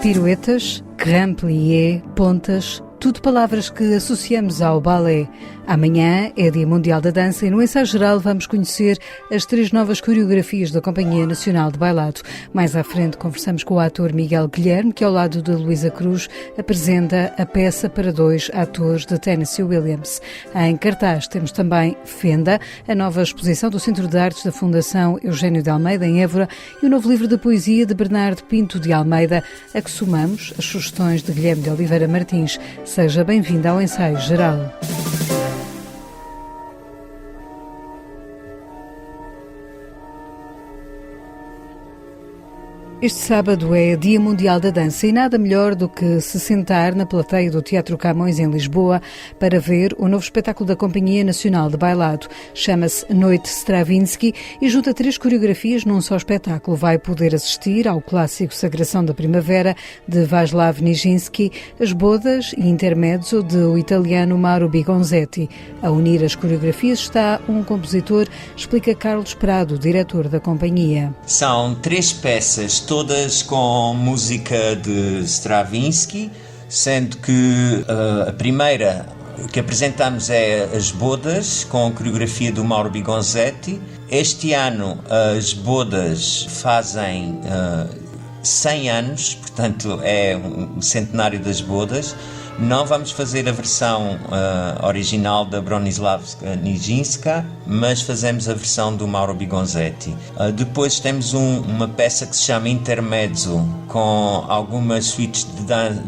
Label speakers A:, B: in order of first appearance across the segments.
A: Piruetas, grand plié, pontas, tudo palavras que associamos ao balé. Amanhã é Dia Mundial da Dança e no ensaio geral vamos conhecer as 3 novas coreografias da Companhia Nacional de Bailado. Mais à frente conversamos com o ator Miguel Guilherme, que ao lado de Luísa Cruz apresenta a peça para 2 atores de Tennessee Williams. Em cartaz temos também Fenda, a nova exposição do Centro de Artes da Fundação Eugênio de Almeida em Évora e o novo livro de poesia de Bernardo Pinto de Almeida, a que somamos as sugestões de Guilherme de Oliveira Martins. Seja bem-vindo ao ensaio geral. Este sábado é Dia Mundial da Dança e nada melhor do que se sentar na plateia do Teatro Camões em Lisboa para ver o novo espetáculo da Companhia Nacional de Bailado. Chama-se Noite Stravinsky e junta 3 coreografias num só espetáculo. Vai poder assistir ao clássico Sagração da Primavera de Václav Nijinsky, As Bodas e Intermezzo do italiano Mauro Bigonzetti. A unir as coreografias está um compositor, explica Carlos Prado, diretor da companhia.
B: São 3 peças, todas com música de Stravinsky, sendo que a primeira que apresentamos é As Bodas, com a coreografia do Mauro Bigonzetti. Este ano as Bodas fazem 100 anos, portanto é o centenário das Bodas. Não vamos fazer a versão original da Bronislavska Nijinská, mas fazemos a versão do Mauro Bigonzetti. Depois temos uma peça que se chama Intermezzo, com algumas suítes de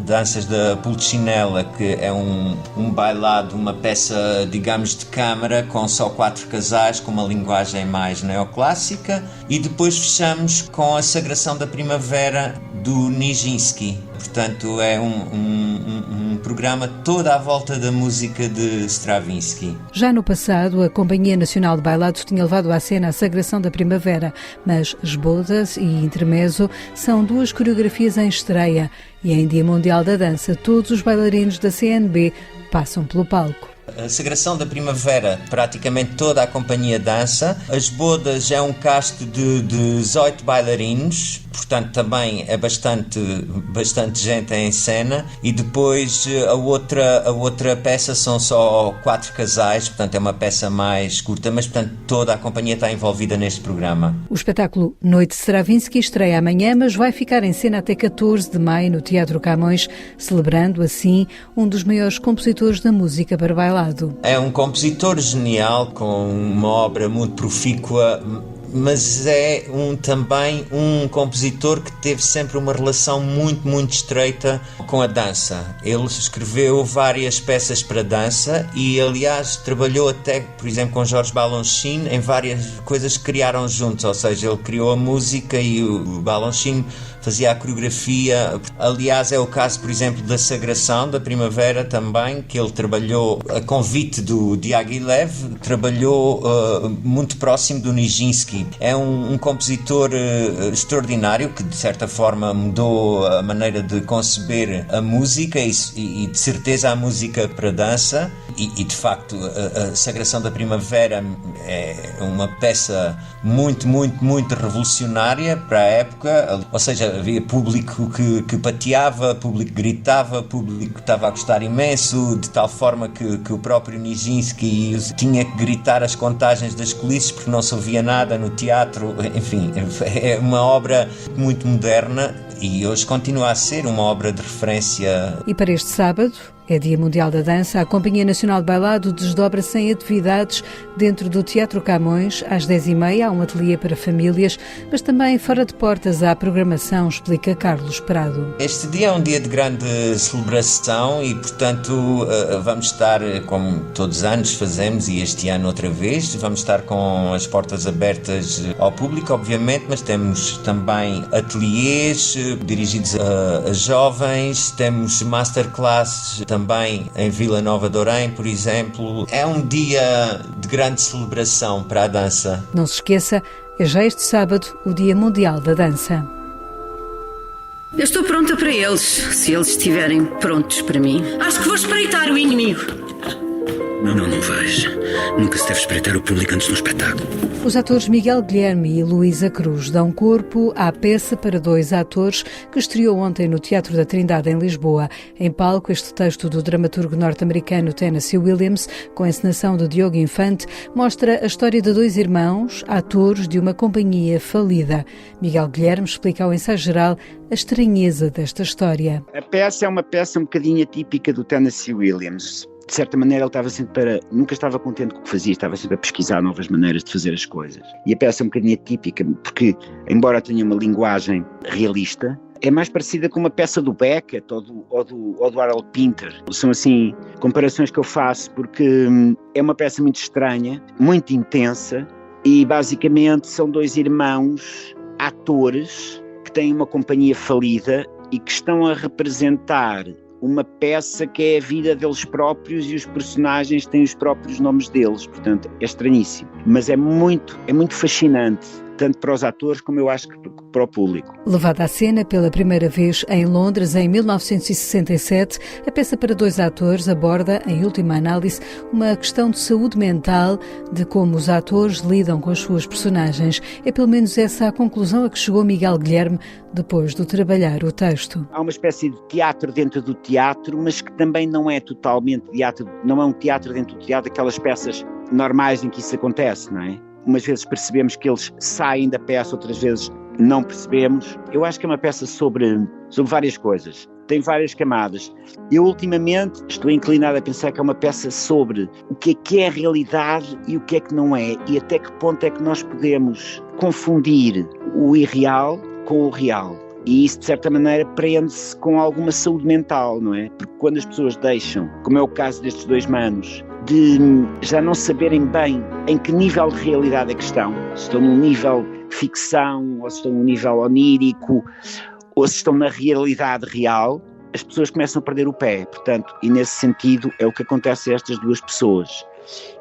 B: danças da Pulcinella, que é um bailado, uma peça, digamos, de câmara, com só 4 casais, com uma linguagem mais neoclássica. E depois fechamos com a Sagração da Primavera do Nijinsky. Portanto, é um programa toda à volta da música de Stravinsky.
A: Já no passado, a Companhia Nacional de Bailado tinha levado à cena a Sagração da Primavera, mas As Bodas e Intermezzo são 2 coreografias em estreia e em Dia Mundial da Dança todos os bailarinos da CNB passam pelo palco.
B: A Sagração da Primavera, praticamente toda a companhia dança. As Bodas é um casto de 18 bailarinos, portanto também é bastante gente em cena. E depois a outra peça são só 4 casais, portanto é uma peça mais curta, mas portanto toda a companhia está envolvida neste programa.
A: O espetáculo Noite Stravinsky estreia amanhã, mas vai ficar em cena até 14 de maio no Teatro Camões, celebrando assim um dos maiores compositores da música para bailado.
B: É um compositor genial, com uma obra muito profícua, mas é também um compositor que teve sempre uma relação muito estreita com a dança. Ele escreveu várias peças para dança e, aliás, trabalhou até, por exemplo, com Jorge Balanchine em várias coisas que criaram juntos, ou seja, ele criou a música e o Balanchine fazia a coreografia. Aliás, é o caso, por exemplo, da Sagração da Primavera também, que ele trabalhou a convite do Diaghilev, trabalhou muito próximo do Nijinsky. É um compositor extraordinário que, de certa forma, mudou a maneira de conceber a música e de certeza, a música para dança. E de facto, a Sagração da Primavera é uma peça muito revolucionária para a época. Ou seja, havia público que pateava, público que gritava, público que estava a gostar imenso, de tal forma que o próprio Nijinsky tinha que gritar as contagens das culisses porque não se ouvia nada no teatro. Enfim, é uma obra muito moderna e hoje continua a ser uma obra de referência.
A: E para este sábado é Dia Mundial da Dança. A Companhia Nacional de Bailado desdobra-se em atividades dentro do Teatro Camões. Às 10h30 há um ateliê para famílias, mas também fora de portas há programação, explica Carlos Prado.
B: Este dia é um dia de grande celebração e, portanto, vamos estar, como todos os anos fazemos, e este ano outra vez, vamos estar com as portas abertas ao público, obviamente, mas temos também ateliês dirigidos a jovens, temos masterclasses também em Vila Nova de Orém, por exemplo. É um dia de grande celebração para a dança.
A: Não se esqueça, é já este sábado o Dia Mundial da Dança.
C: Eu estou pronta para eles, se eles estiverem prontos para mim. Acho que vou espreitar o inimigo.
D: Não vais. Nunca se deve espreitar o público antes de um espetáculo.
A: Os atores Miguel Guilherme e Luísa Cruz dão corpo à peça para 2 atores que estreou ontem no Teatro da Trindade, em Lisboa. Em palco, este texto do dramaturgo norte-americano Tennessee Williams, com a encenação de Diogo Infante, mostra a história de 2 irmãos, atores de uma companhia falida. Miguel Guilherme explica ao ensaio geral a estranheza desta história.
E: A peça é uma peça um bocadinho atípica do Tennessee Williams. De certa maneira, ele estava sempre nunca estava contente com o que fazia, estava sempre a pesquisar novas maneiras de fazer as coisas. E a peça é um bocadinho atípica, porque, embora tenha uma linguagem realista, é mais parecida com uma peça do Beckett ou do Harold Pinter. São, assim, comparações que eu faço, porque é uma peça muito estranha, muito intensa, e, basicamente, são 2 irmãos atores que têm uma companhia falida e que estão a representar uma peça que é a vida deles próprios e os personagens têm os próprios nomes deles, portanto é estranhíssimo, mas é muito fascinante, tanto para os atores como eu acho que para o público.
A: Levada à cena pela primeira vez em Londres em 1967, a peça para 2 atores aborda, em última análise, uma questão de saúde mental, de como os atores lidam com as suas personagens. É pelo menos essa a conclusão a que chegou Miguel Guilherme depois de trabalhar o texto.
E: Há uma espécie de teatro dentro do teatro, mas que também não é totalmente teatro, não é um teatro dentro do teatro, aquelas peças normais em que isso acontece, não é? Umas vezes percebemos que eles saem da peça, outras vezes não percebemos. Eu acho que é uma peça sobre várias coisas, tem várias camadas. Eu ultimamente estou inclinado a pensar que é uma peça sobre o que é a realidade e o que não é, e até que ponto é que nós podemos confundir o irreal com o real. E isso, de certa maneira, prende-se com alguma saúde mental, não é? Porque quando as pessoas deixam, como é o caso destes 2 manos, de já não saberem bem em que nível de realidade é que estão, se estão num nível ficção, ou se estão num nível onírico, ou se estão na realidade real, as pessoas começam a perder o pé. Portanto, e nesse sentido é o que acontece a estas 2 pessoas.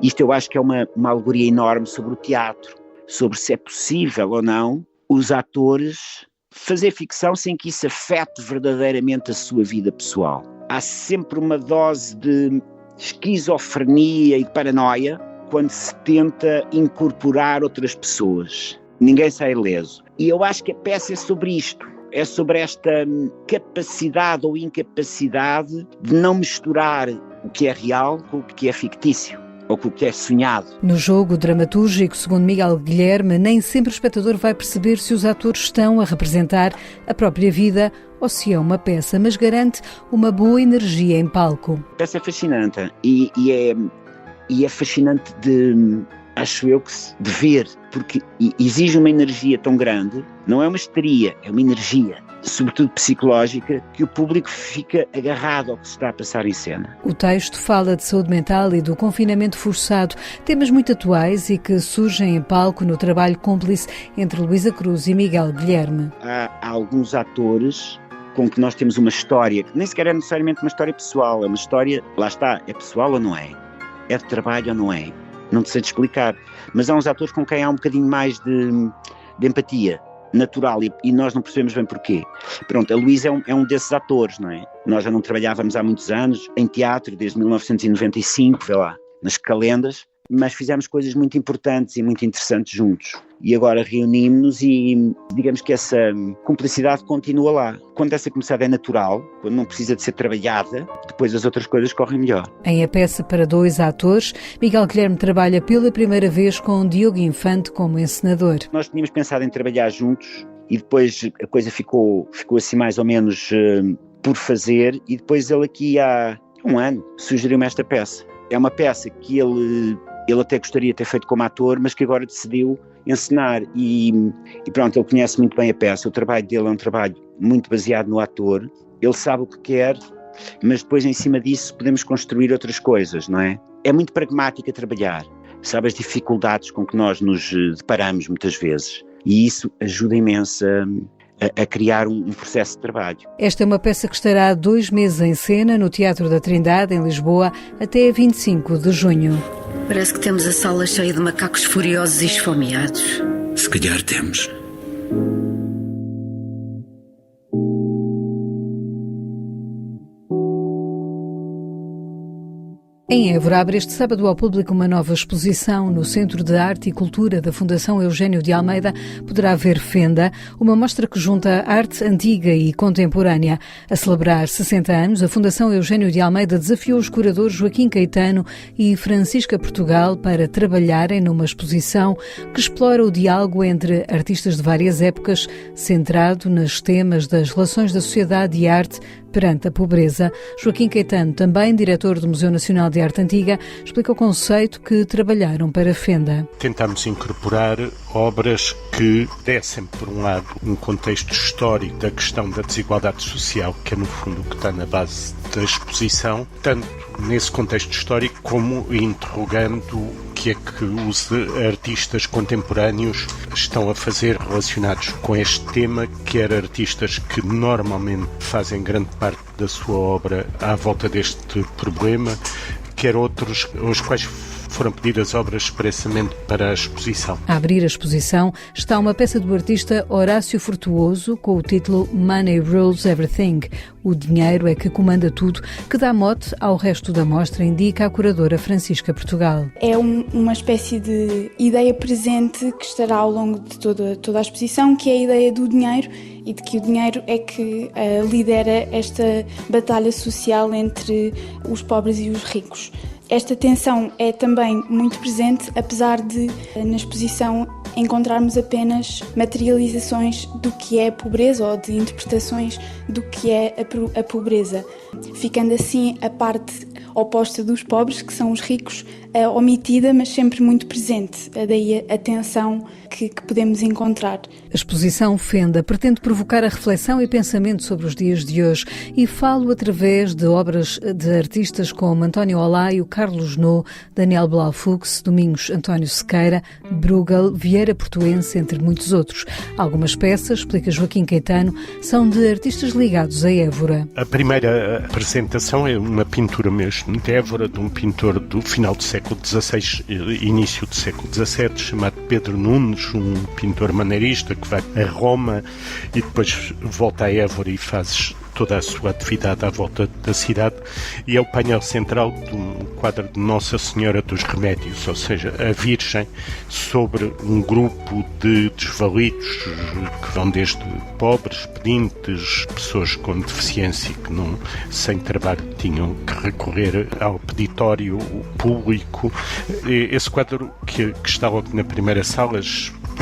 E: Isto eu acho que é uma alegoria enorme sobre o teatro, sobre se é possível ou não os atores fazer ficção sem que isso afete verdadeiramente a sua vida pessoal. Há sempre uma dose de esquizofrenia e de paranoia quando se tenta incorporar outras pessoas. Ninguém sai ileso. E eu acho que a peça é sobre isto. É sobre esta capacidade ou incapacidade de não misturar o que é real com o que é fictício, ou com o que é sonhado.
A: No jogo dramatúrgico, segundo Miguel Guilherme, nem sempre o espectador vai perceber se os atores estão a representar a própria vida ou se é uma peça, mas garante uma boa energia em palco.
E: A peça é fascinante e é fascinante acho eu, de ver, porque exige uma energia tão grande, não é uma histeria, é uma energia, sobretudo psicológica, que o público fica agarrado ao que se está a passar em cena.
A: O texto fala de saúde mental e do confinamento forçado, temas muito atuais e que surgem em palco no trabalho cúmplice entre Luísa Cruz e Miguel Guilherme.
E: Há alguns atores com que nós temos uma história, que nem sequer é necessariamente uma história pessoal, é uma história, lá está, é pessoal ou não é? É de trabalho ou não é? Não te sei de explicar, mas há uns atores com quem há um bocadinho mais de empatia natural e nós não percebemos bem porquê. Pronto, a Luísa é um desses atores, não é? Nós já não trabalhávamos há muitos anos em teatro, desde 1995, vê lá, nas calendas, mas fizemos coisas muito importantes e muito interessantes juntos. E agora reunimos-nos e digamos que essa cumplicidade continua lá. Quando essa cumplicidade é natural, quando não precisa de ser trabalhada, depois as outras coisas correm melhor.
A: Em A Peça para 2 atores, Miguel Guilherme trabalha pela primeira vez com Diogo Infante como encenador.
E: Nós tínhamos pensado em trabalhar juntos e depois a coisa ficou assim mais ou menos por fazer, e depois ele aqui há um ano sugeriu-me esta peça. É uma peça que ele até gostaria de ter feito como ator, mas que agora decidiu encenar e pronto, ele conhece muito bem a peça. O trabalho dele é um trabalho muito baseado no ator, ele sabe o que quer, mas depois em cima disso podemos construir outras coisas, não é? É muito pragmático a trabalhar, sabe as dificuldades com que nós nos deparamos muitas vezes, e isso ajuda imenso a criar um processo de trabalho.
A: Esta é uma peça que estará 2 meses em cena no Teatro da Trindade, em Lisboa, até 25 de junho.
C: Parece que temos a sala cheia de macacos furiosos e esfomeados.
D: Se calhar temos.
A: Em Évora abre este sábado ao público uma nova exposição no Centro de Arte e Cultura da Fundação Eugênio de Almeida. Poderá ver Fenda, uma mostra que junta arte antiga e contemporânea. A celebrar 60 anos, a Fundação Eugênio de Almeida desafiou os curadores Joaquim Caetano e Francisca Portugal para trabalharem numa exposição que explora o diálogo entre artistas de várias épocas, centrado nos temas das relações da sociedade e arte perante a pobreza. Joaquim Caetano, também diretor do Museu Nacional de Arte Antiga, explica o conceito que trabalharam para a Fenda.
F: Tentámos incorporar obras que dessem, por um lado, um contexto histórico da questão da desigualdade social, que é, no fundo, o que está na base da exposição, tanto nesse contexto histórico como interrogando o que é que os artistas contemporâneos estão a fazer relacionados com este tema, quer artistas que normalmente fazem grande parte da sua obra à volta deste problema, quer outros aos quais foram pedidas obras expressamente para a exposição.
A: A abrir a exposição está uma peça do artista Horácio Frutuoso com o título Money Rules Everything. O dinheiro é que comanda tudo, que dá mote ao resto da mostra, indica a curadora Francisca Portugal.
G: É uma espécie de ideia presente que estará ao longo de toda a exposição, que é a ideia do dinheiro e de que o dinheiro é que lidera esta batalha social entre os pobres e os ricos. Esta tensão é também muito presente, apesar de, na exposição, encontrarmos apenas materializações do que é a pobreza ou de interpretações do que é a pobreza, ficando assim a parte oposta dos pobres, que são os ricos, omitida, mas sempre muito presente. Daí a tensão que podemos encontrar.
A: A exposição Fenda pretende provocar a reflexão e pensamento sobre os dias de hoje e falo através de obras de artistas como António Olaio, Carlos No, Daniel Blau-Fuchs, Domingos António Sequeira, Bruegel, Vieira Portuense, entre muitos outros. Algumas peças, explica Joaquim Caetano, são de artistas ligados a Évora.
F: A primeira apresentação é uma pintura mesmo de Évora, de um pintor do final do século XVI, início do século XVII, chamado Pedro Nunes, um pintor maneirista que vai a Roma e depois volta a Évora e faz toda a sua atividade à volta da cidade, e é o painel central de um quadro de Nossa Senhora dos Remédios, ou seja, a Virgem sobre um grupo de desvalidos que vão desde pobres, pedintes, pessoas com deficiência que não, sem trabalho tinham que recorrer ao peditório público. Esse quadro que está logo na primeira sala,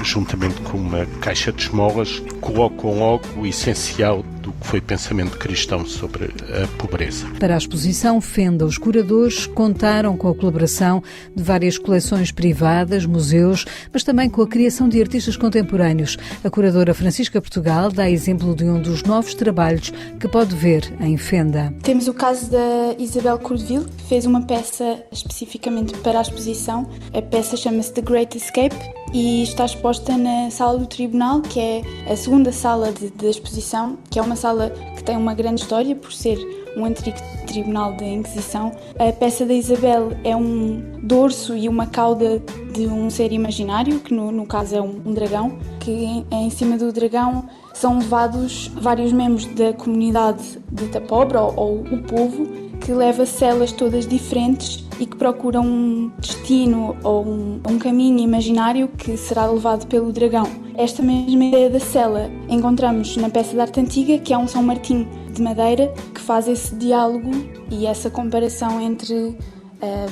F: juntamente com uma caixa de esmolas, colocam logo o essencial do que foi pensamento cristão sobre a pobreza.
A: Para a exposição Fenda, os curadores contaram com a colaboração de várias coleções privadas, museus, mas também com a criação de artistas contemporâneos. A curadora Francisca Portugal dá exemplo de um dos novos trabalhos que pode ver em Fenda.
G: Temos o caso da Isabelle Courville, que fez uma peça especificamente para a exposição. A peça chama-se The Great Escape e está exposta na Sala do Tribunal, que é a segunda sala da exposição, que é uma sala que tem uma grande história por ser um antigo tribunal da Inquisição. A peça da Isabel é um dorso e uma cauda de um ser imaginário, que no caso é um dragão, que em cima do dragão são levados vários membros da comunidade dita pobre, ou o povo, que leva celas todas diferentes e que procuram um destino ou um caminho imaginário que será levado pelo dragão. Esta mesma ideia da cela encontramos na peça de arte antiga, que é um São Martinho de madeira, que faz esse diálogo e essa comparação entre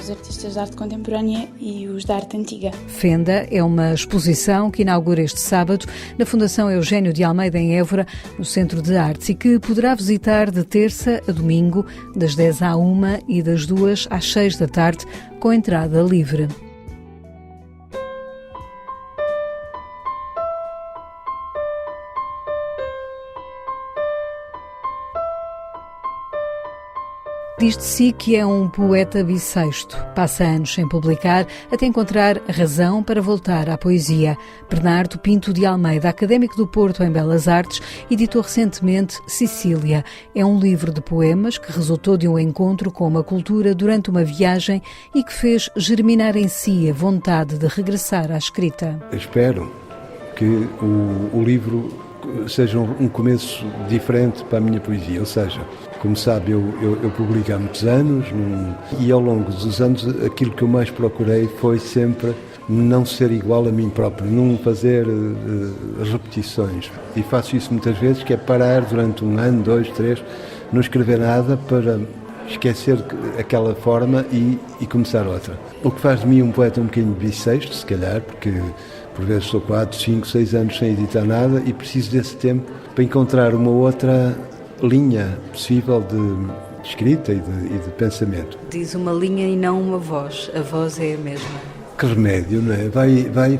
G: os artistas de arte contemporânea e os da arte antiga.
A: Fenda é uma exposição que inaugura este sábado na Fundação Eugênio de Almeida, em Évora, no Centro de Artes, e que poderá visitar de terça a domingo, das 10 à 1 e das 2 às 6 da tarde, com entrada livre. Diz de si que é um poeta bissexto. Passa anos sem publicar, até encontrar razão para voltar à poesia. Bernardo Pinto de Almeida, académico do Porto em Belas Artes, editou recentemente Sicília. É um livro de poemas que resultou de um encontro com uma cultura durante uma viagem e que fez germinar em si a vontade de regressar à escrita.
H: Espero que o livro seja um começo diferente para a minha poesia, ou seja, Como sabe, eu publico há muitos anos e ao longo dos anos aquilo que eu mais procurei foi sempre não ser igual a mim próprio, não fazer repetições. E faço isso muitas vezes, que é parar durante 1 ano, 2, 3, não escrever nada para esquecer aquela forma e começar outra. O que faz de mim um poeta um bocadinho bissexto, se calhar, porque por vezes estou 4, 5, 6 anos sem editar nada e preciso desse tempo para encontrar uma outra linha possível de escrita e de pensamento.
A: Diz uma linha e não uma voz. A voz é a mesma.
H: Que remédio, não é? Vai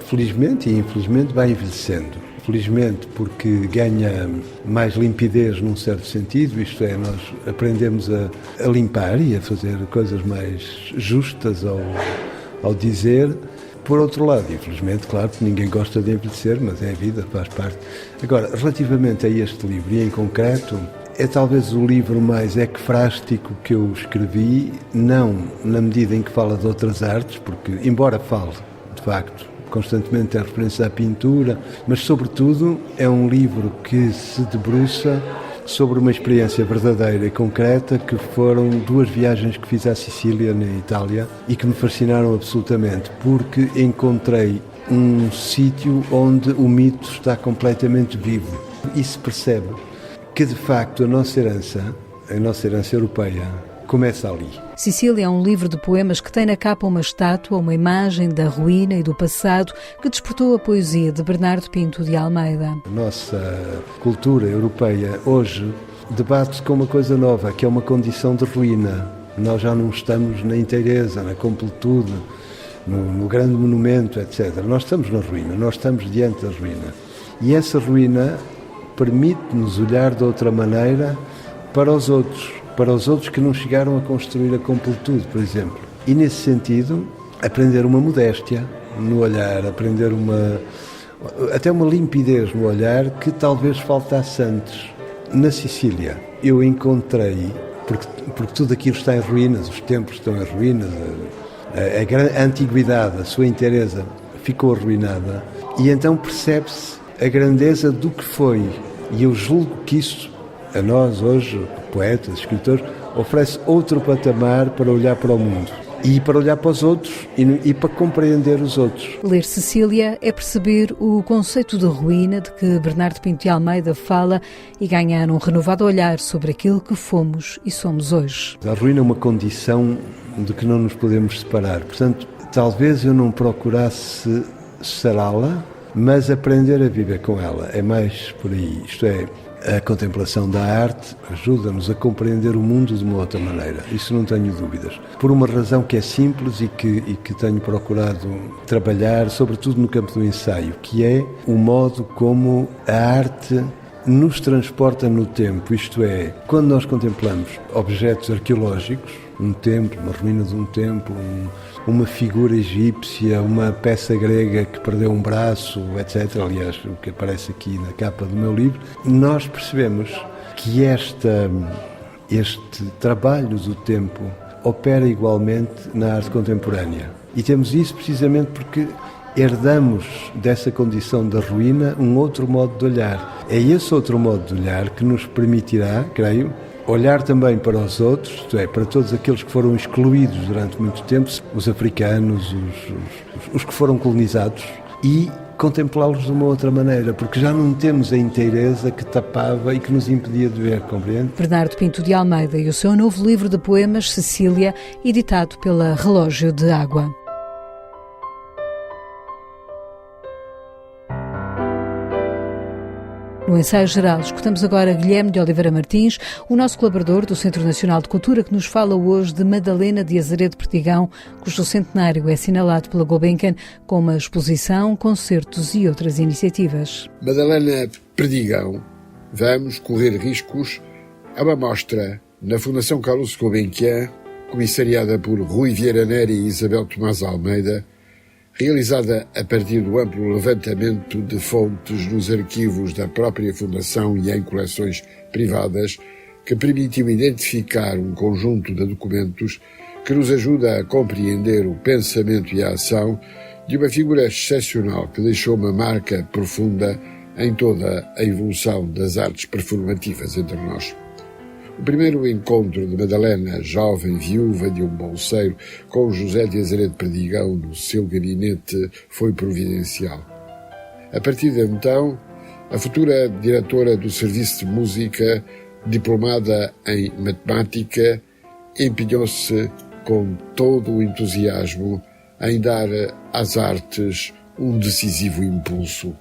H: felizmente e infelizmente vai envelhecendo. Felizmente porque ganha mais limpidez num certo sentido, isto é, nós aprendemos a limpar e a fazer coisas mais justas ao dizer. Por outro lado, infelizmente, claro que ninguém gosta de envelhecer, mas é a vida, faz parte. Agora, relativamente a este livro e em concreto, é talvez o livro mais ecfrástico que eu escrevi, não na medida em que fala de outras artes, porque, embora fale, de facto, constantemente a referência à pintura, mas, sobretudo, é um livro que se debruça sobre uma experiência verdadeira e concreta, que foram 2 viagens que fiz à Sicília, na Itália, e que me fascinaram absolutamente, porque encontrei um sítio onde o mito está completamente vivo. E se percebe que, de facto, a nossa herança europeia, começa ali.
A: Sicília é um livro de poemas que tem na capa uma estátua, uma imagem da ruína e do passado que despertou a poesia de Bernardo Pinto de Almeida.
H: A nossa cultura europeia hoje debate-se com uma coisa nova, que é uma condição de ruína. Nós já não estamos na inteireza, na completude, no grande monumento, etc. Nós estamos na ruína, nós estamos diante da ruína. E essa ruína permite-nos olhar de outra maneira para os outros que não chegaram a construir a completude, por exemplo. E, nesse sentido, aprender uma modéstia no olhar, aprender até uma limpidez no olhar que talvez faltasse antes. Na Sicília, eu encontrei, porque tudo aquilo está em ruínas, os templos estão em ruínas, a antiguidade, a sua inteireza ficou arruinada, e então percebe-se a grandeza do que foi. E eu julgo que isso, a nós hoje, poetas, escritores, oferece outro patamar para olhar para o mundo e para olhar para os outros e para compreender os outros.
A: Ler Sicília é perceber o conceito de ruína de que Bernardo Pinto de Almeida fala e ganhar um renovado olhar sobre aquilo que fomos e somos hoje.
H: A ruína é uma condição de que não nos podemos separar. Portanto, talvez eu não procurasse sará-la, mas aprender a viver com ela. É mais por aí. Isto é, a contemplação da arte ajuda-nos a compreender o mundo de uma outra maneira. Isso não tenho dúvidas. Por uma razão que é simples e que tenho procurado trabalhar, sobretudo no campo do ensaio, que é o modo como a arte nos transporta no tempo. Isto é, quando nós contemplamos objetos arqueológicos, um templo, uma ruína de um templo, uma figura egípcia, uma peça grega que perdeu um braço, etc., aliás, o que aparece aqui na capa do meu livro, nós percebemos que este trabalho do tempo opera igualmente na arte contemporânea. E temos isso precisamente porque herdamos dessa condição da ruína um outro modo de olhar. É esse outro modo de olhar que nos permitirá, creio, olhar também para os outros, isto é, para todos aqueles que foram excluídos durante muito tempo, os africanos, os que foram colonizados, e contemplá-los de uma outra maneira, porque já não temos a inteireza que tapava e que nos impedia de ver, compreende?
A: Bernardo Pinto de Almeida e o seu novo livro de poemas, Sicília, editado pela Relógio de Água. No ensaio geral, escutamos agora Guilherme de Oliveira Martins, o nosso colaborador do Centro Nacional de Cultura, que nos fala hoje de Madalena de Azeredo Perdigão, cujo centenário é assinalado pela Gulbenkian com uma exposição, concertos e outras iniciativas.
I: Madalena Perdigão, vamos correr riscos, é uma mostra na Fundação Carlos Gulbenkian, comissariada por Rui Vieira Neri e Isabel Tomás Almeida, realizada a partir do amplo levantamento de fontes nos arquivos da própria Fundação e em coleções privadas, que permitiu identificar um conjunto de documentos que nos ajuda a compreender o pensamento e a ação de uma figura excepcional que deixou uma marca profunda em toda a evolução das artes performativas entre nós. O primeiro encontro de Madalena, jovem viúva de um bolseiro, com José de Azeredo Perdigão no seu gabinete foi providencial. A partir de então, a futura diretora do Serviço de Música, diplomada em Matemática, empenhou-se com todo o entusiasmo em dar às artes um decisivo impulso.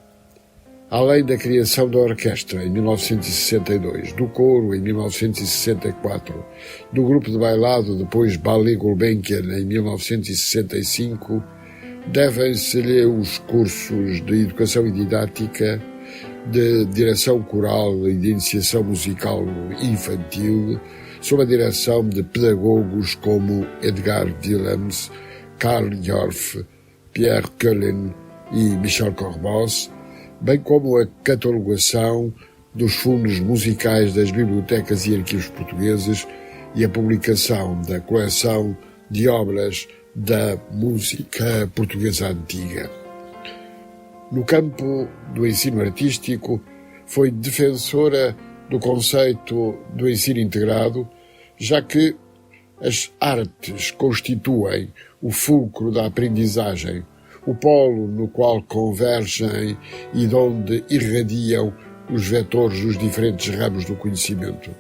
I: Além da criação da orquestra em 1962, do coro em 1964, do grupo de bailado depois Ballet Gulbenkian em 1965, devem-se-lhe os cursos de educação e didática, de direção coral e de iniciação musical infantil, sob a direção de pedagogos como Edgar Willems, Karl Jorf, Pierre Cullen e Michel Corbos, bem como a catalogação dos fundos musicais das bibliotecas e arquivos portugueses e a publicação da coleção de obras da música portuguesa antiga. No campo do ensino artístico, foi defensora do conceito do ensino integrado, já que as artes constituem o fulcro da aprendizagem, o polo no qual convergem e de onde irradiam os vetores dos diferentes ramos do conhecimento.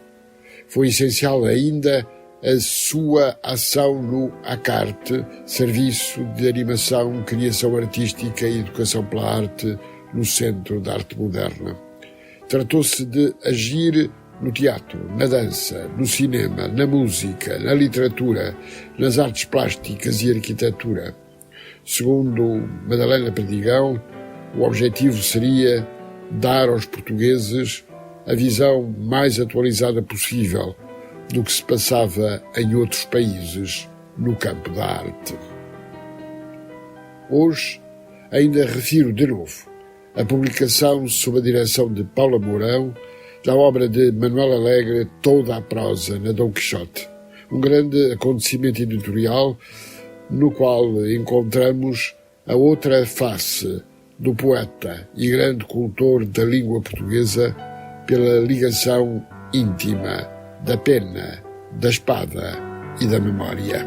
I: Foi essencial ainda a sua ação no ACARTE, Serviço de Animação, Criação Artística e Educação pela Arte, no Centro da Arte Moderna. Tratou-se de agir no teatro, na dança, no cinema, na música, na literatura, nas artes plásticas e arquitetura. Segundo Madalena Perdigão, o objetivo seria dar aos portugueses a visão mais atualizada possível do que se passava em outros países no campo da arte. Hoje, ainda refiro de novo a publicação, sob a direção de Paula Mourão, da obra de Manuel Alegre, Toda a Prosa, na Dom Quixote, um grande acontecimento editorial no qual encontramos a outra face do poeta e grande cultor da língua portuguesa pela ligação íntima da pena, da espada e da memória.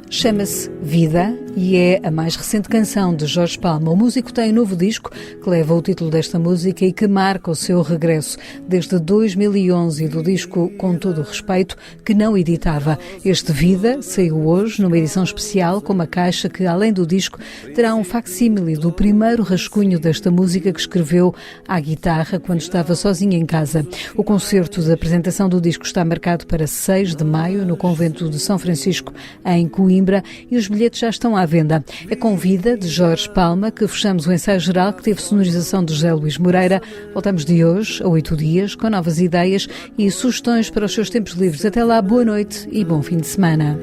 A: Chama-se Vida e é a mais recente canção de Jorge Palma. O músico tem um novo disco que leva o título desta música e que marca o seu regresso desde 2011 do disco Com Todo o Respeito, que não editava. Este Vida saiu hoje numa edição especial com uma caixa que, além do disco, terá um facsímile do primeiro rascunho desta música que escreveu à guitarra quando estava sozinho em casa. O concerto de apresentação do disco está marcado para 6 de maio no convento de São Francisco, em Coimbra, e os bilhetes já estão à venda. É com Vida, de Jorge Palma, que fechamos o ensaio geral, que teve sonorização de José Luís Moreira. Voltamos de hoje a 8 dias com novas ideias e sugestões para os seus tempos livres. Até lá, boa noite e bom fim de semana.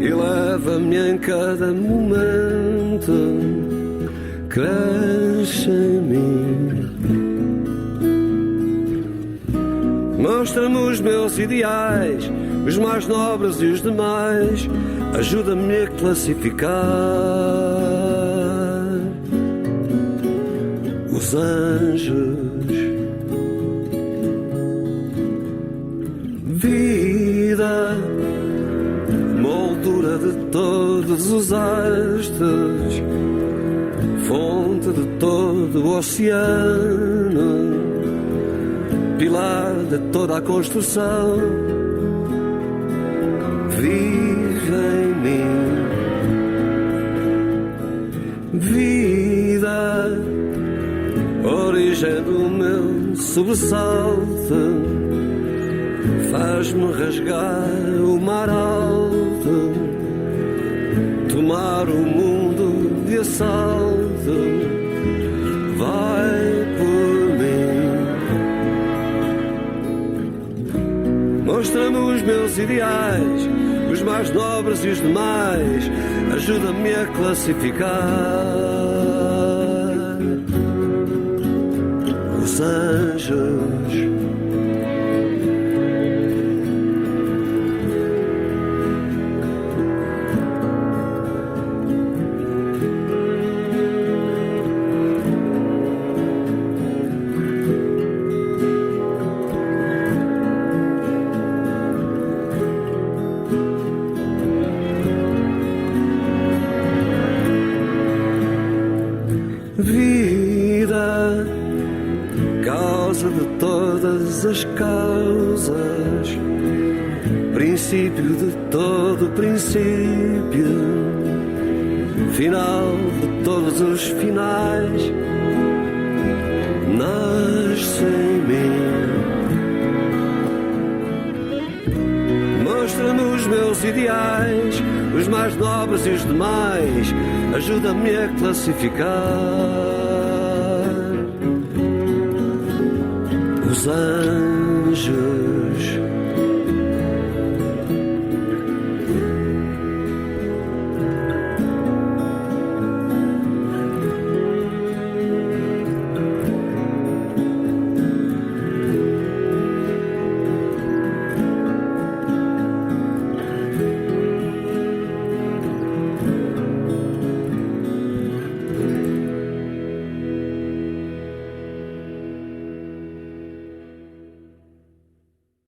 J: E leva-me em cada momento, cresce em mim. Mostra-me os meus ideais, os mais nobres e os demais. Ajuda-me a classificar os anjos. Vida, moldura de todos os astros, fonte de todo o oceano, pilar de toda a construção. Vive em mim, vida, origem do meu sobressalto, faz-me rasgar o mar alto, tomar o mundo de assalto, vai por mim. Mostra-me os meus ideais, os mais nobres e os demais. Ajuda-me a classificar os anjos. vida, causa de todas as causas, princípio de todo princípio, final de todos os finais, nasce em mim. Mostra-me os meus ideais, os mais nobres e os demais, ajuda-me a classificar os anjos